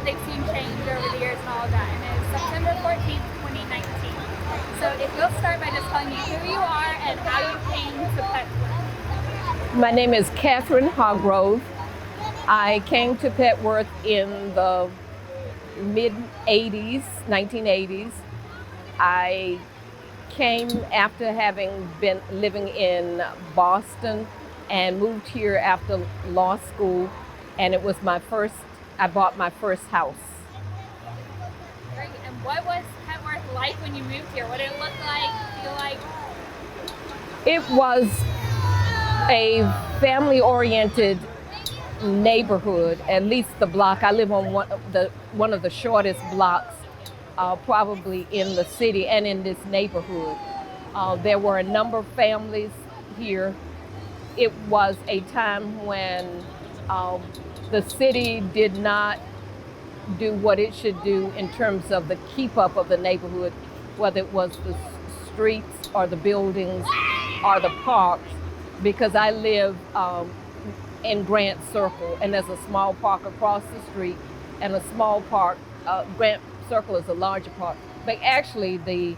that they've seen change over the years and all of that. And it's September 14th, 2019. So if you'll start by just telling me who you are and how you came to Petworth. My name is Catherine Hargrove. I came to Petworth in the mid-80s, 1980s. I came after having been living in Boston and moved here after law school, and it was I bought my first house. Great. And what was Petworth like when you moved here? What did it look like, feel like? It was a family-oriented neighborhood, at least the block. I live on one of the shortest blocks probably in the city and in this neighborhood. There were a number of families here. It was a time when the city did not do what it should do in terms of the keep up of the neighborhood, whether it was the streets or the buildings or the parks, because I live in Grant Circle, and there's a small park across the street and a small park. Grant Circle is a larger park, but actually the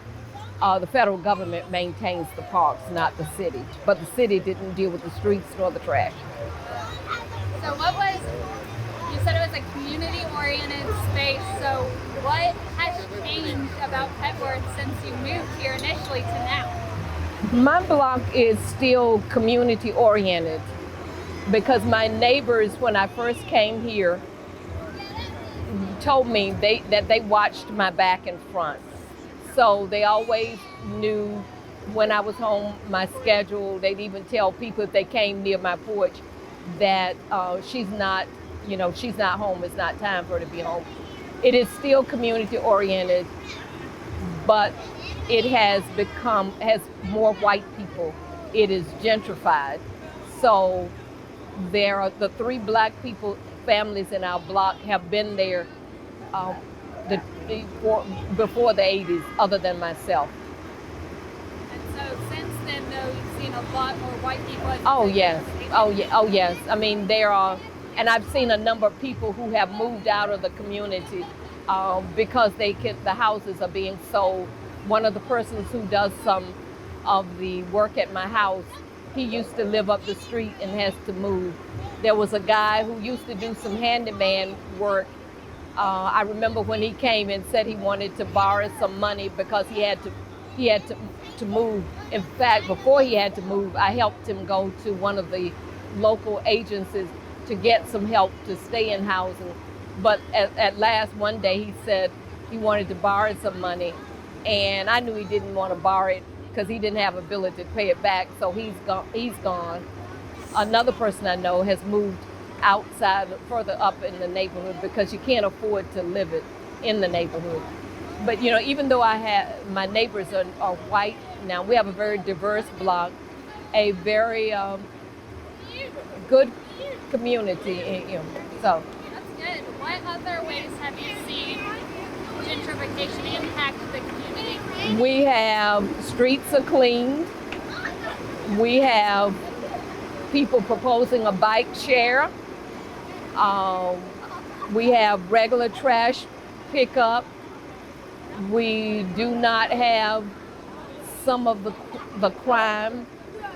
federal government maintains the parks, not the city. But the city didn't deal with the streets nor the trash. So you said it was a community-oriented space, so what has changed about Petworth since you moved here initially to now? My block is still community-oriented because my neighbors, when I first came here, told me that they watched my back and front. So they always knew when I was home, my schedule. They'd even tell people if they came near my porch that she's not home. It's not time for her to be home. It is still community oriented, but it has more white people. It is gentrified. So there are the 3 black families in our block have been there before the 80s, other than myself. And so since then, though, you've seen a lot more white people. Oh yes, oh yes. I mean, there are, and I've seen a number of people who have moved out of the community because the houses are being sold. One of the persons who does some of the work at my house, he used to live up the street and has to move. There was a guy who used to do some handyman work. I remember when he came and said he wanted to borrow some money because he had to move. In fact, before he had to move, I helped him go to one of the local agencies to get some help to stay in housing. But at last, one day, he said he wanted to borrow some money, and I knew he didn't want to borrow it because he didn't have ability to pay it back, so he's gone. Another person I know has moved outside, further up in the neighborhood, because you can't afford to live in the neighborhood. But even though my neighbors are white now, we have a very diverse block, a very good community. So that's good. What other ways have you seen gentrification impact the community? We have streets are cleaned. We have people proposing a bike share. We have regular trash pickup. We do not have some of the crime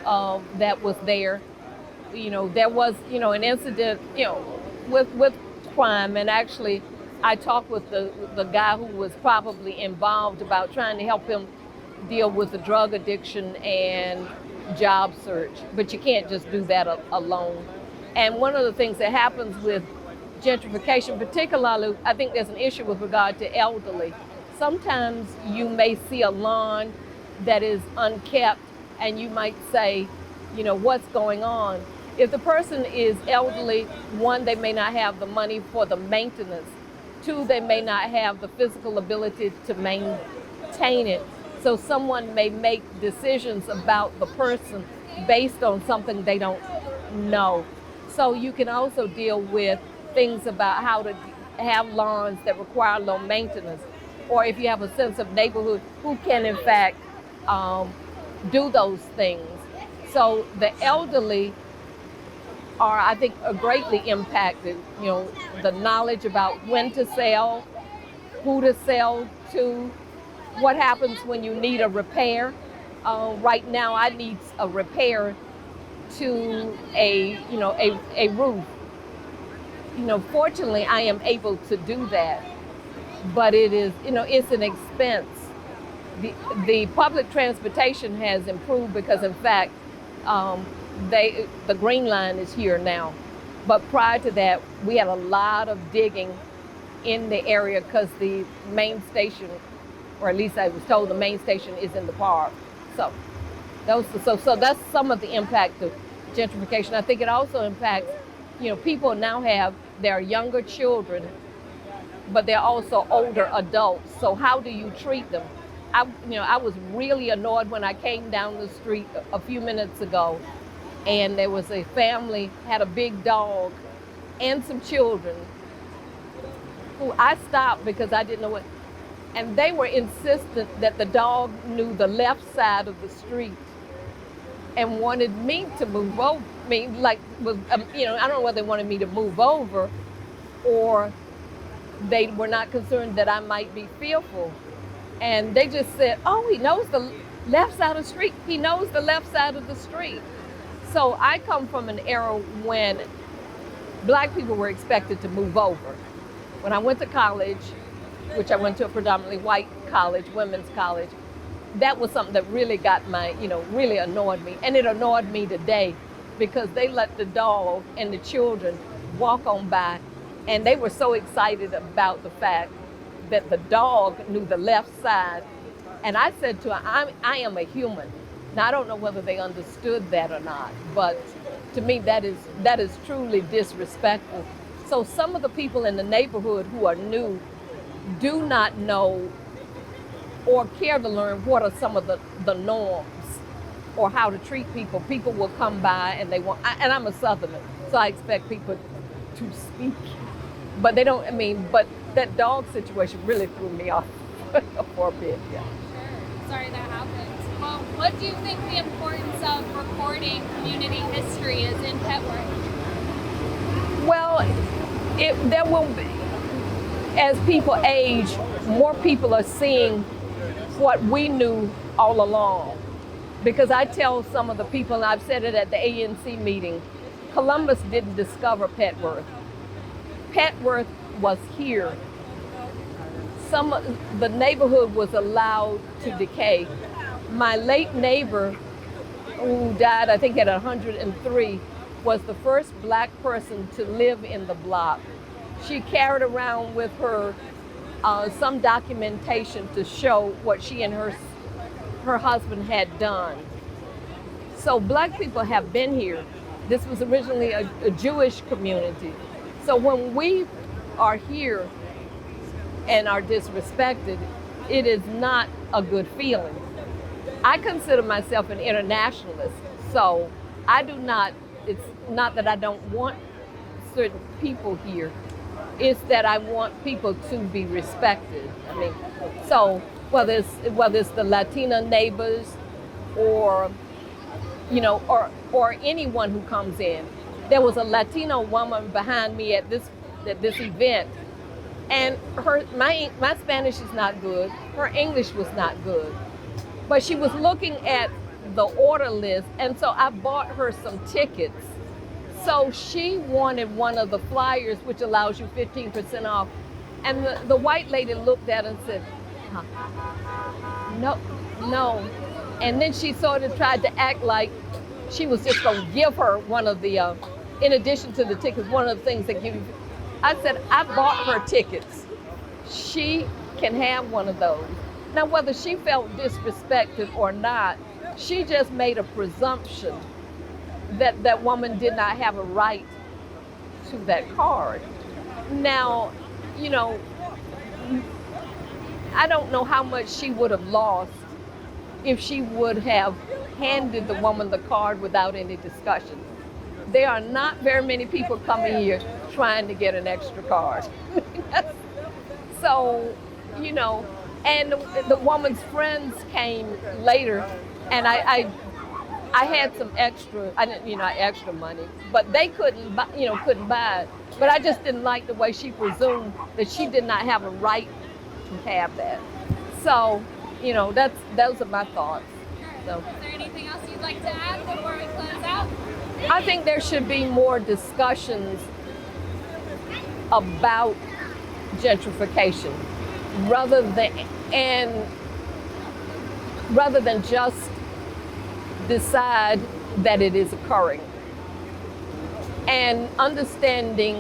that was there. There was an incident with crime, and actually I talked with the guy who was probably involved about trying to help him deal with the drug addiction and job search, but you can't just do that alone. And one of the things that happens with gentrification, particularly, I think there's an issue with regard to elderly. Sometimes you may see a lawn that is unkept, and you might say, what's going on? If the person is elderly, 1, they may not have the money for the maintenance. 2, they may not have the physical ability to maintain it. So someone may make decisions about the person based on something they don't know. So you can also deal with things about how to have lawns that require low maintenance, or if you have a sense of neighborhood, who can in fact do those things. So the elderly are, I think, are greatly impacted. You know, the knowledge about when to sell, who to sell to, what happens when you need a repair. Right now, I need a repair to a roof. You know, fortunately, I am able to do that, but it is, you know, it's an expense. The public transportation has improved because, in fact, um, the Green Line is here now. But prior to that, we had a lot of digging in the area because the main station, or at least I was told the main station is in the park. So so that's some of the impact of gentrification. I think it also impacts, you know, people now have their younger children, but they're also older adults. So how do you treat them? I was really annoyed when I came down the street a few minutes ago, and there was a family had a big dog and some children who I stopped because I didn't know what, and they were insistent that the dog knew the left side of the street and wanted me to move over. I mean, like, I don't know whether they wanted me to move over or they were not concerned that I might be fearful. And they just said, oh, he knows the left side of the street. He knows the left side of the street. So I come from an era when Black people were expected to move over. When I went to college, which I went to a predominantly white college, women's college, that was something that really really annoyed me. And it annoyed me today because they let the dog and the children walk on by, and they were so excited about the fact that the dog knew the left side. And I said to her, I am a human. Now, I don't know whether they understood that or not, but to me, that is truly disrespectful. So some of the people in the neighborhood who are new do not know or care to learn what are some of the norms or how to treat people. People will come by and and I'm a Southerner, so I expect people to speak, but they don't, but that dog situation really threw me off for a bit, yeah. Sure. Sorry that happened. Well, what do you think the importance of recording community history is in Petworth? Well, there will be, as people age, more people are seeing what we knew all along. Because I tell some of the people, and I've said it at the ANC meeting, Columbus didn't discover Petworth. Petworth was here. The neighborhood was allowed to decay. My late neighbor, who died, I think, at 103, was the first Black person to live in the block. She carried around with her some documentation to show what she and her husband had done. So Black people have been here. This was originally a Jewish community. So when we are here and are disrespected, it is not a good feeling. I consider myself an internationalist, so it's not that I don't want certain people here, it's that I want people to be respected. So whether it's the Latina neighbors or anyone who comes in. There was a Latino woman behind me at this event, and my Spanish is not good. Her English was not good, but she was looking at the order list, and so I bought her some tickets. So she wanted one of the flyers, which allows you 15% off, and the white lady looked at it and said, no. And then she sort of tried to act like she was just going to give her one of the, in addition to the tickets, one of the things they give you. I said, I bought her tickets. She can have one of those. Now, whether she felt disrespected or not, she just made a presumption that that woman did not have a right to that card. Now, I don't know how much she would have lost if she would have handed the woman the card without any discussion. There are not very many people coming here trying to get an extra card. So, and the woman's friends came later, and I had some extra, I didn't, extra money, but they couldn't, couldn't buy it. But I just didn't like the way she presumed that she did not have a right to have that. So, those are my thoughts. So, Is there anything else you'd like to add before we close out? I think there should be more discussions about gentrification rather than just decide that it is occurring, and understanding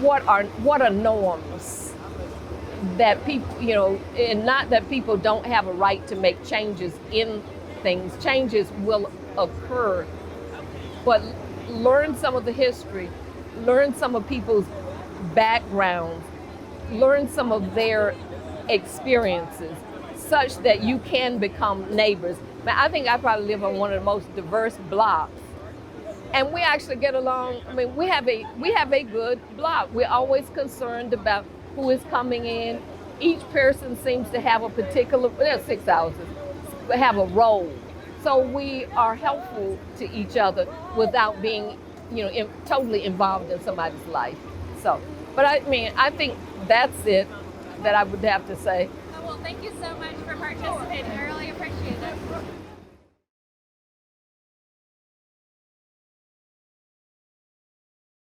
what are norms that people, and not that people don't have a right to make changes in things. Changes will occur, but learn some of the history, learn some of people's backgrounds, learn some of their experiences, such that you can become neighbors. I think I probably live on one of the most diverse blocks, and we actually get along. We have a good block. We're always concerned about who is coming in. Each person seems to have a particular. There's 6 houses, have a role, so we are helpful to each other without being, totally involved in somebody's life. So, but I think that's it that I would have to say. Well, thank you so much for participating.